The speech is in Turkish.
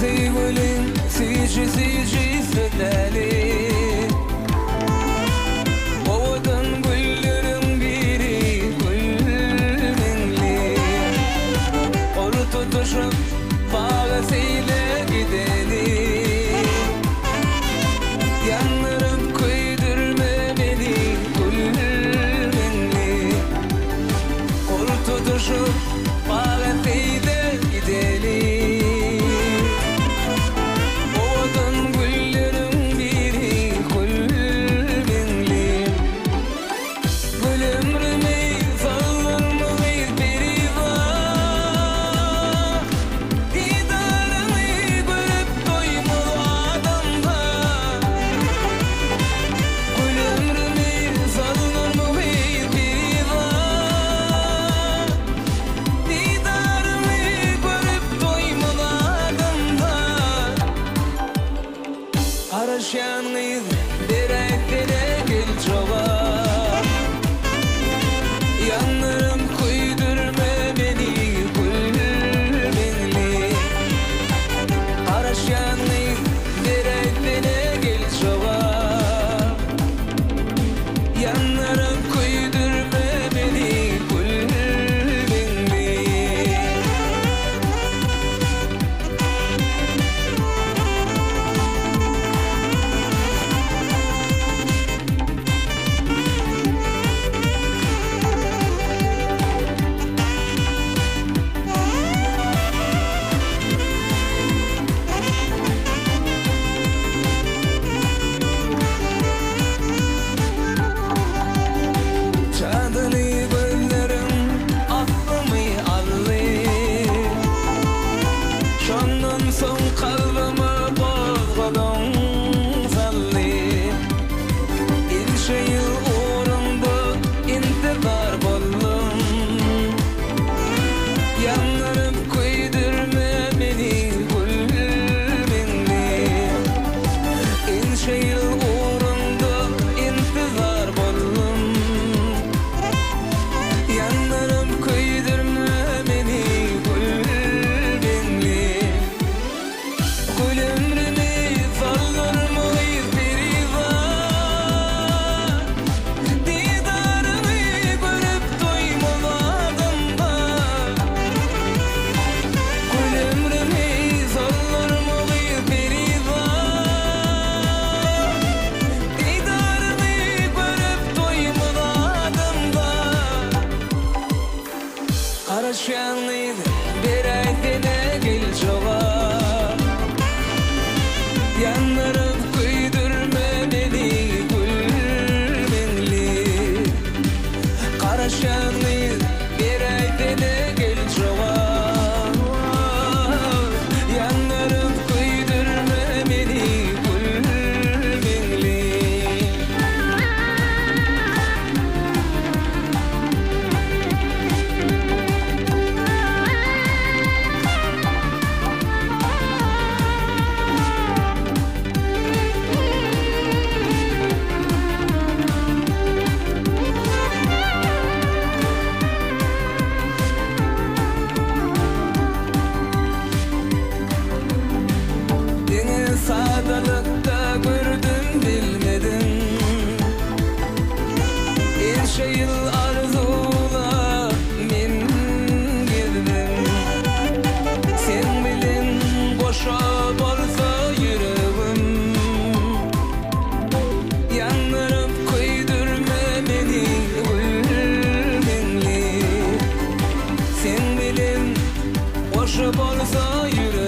Sevgilim sici söyleli Ovadan güllerin biri gülmenli Oru tutuşup bağısıyla gideni Yanlarım koydurma beni gülmenli Oru tutuşup bağısıyla gideni Araşanıyız bir ayetine gel çoğal Yanlarım koydurma beni gülmenli Araşanıyız bir ayetine gel çoğal Yanlarım koydurma beni gülmenli Son kalbime bozgadın salli İnşe yıl uğrunda intizar boldum Yanlarım koydurma beni gülmenli İnşe yıl uğrunda intizar boldum Yanlarım koydurma beni Araşanıydı bir ayetine gel çoğal Yanlarım koydurma beni gülmenli Araşanıydı bir ayetine gel çoğal Yanlarım koydurma beni gülmenli Sadalıkta gördüm bilmedim İnşe yıl arzula min girdim Sen bilin boşa bolsa yüreğim Yanlarım koydurma beni gülmenli Sen bilin boşa bolsa yüreğim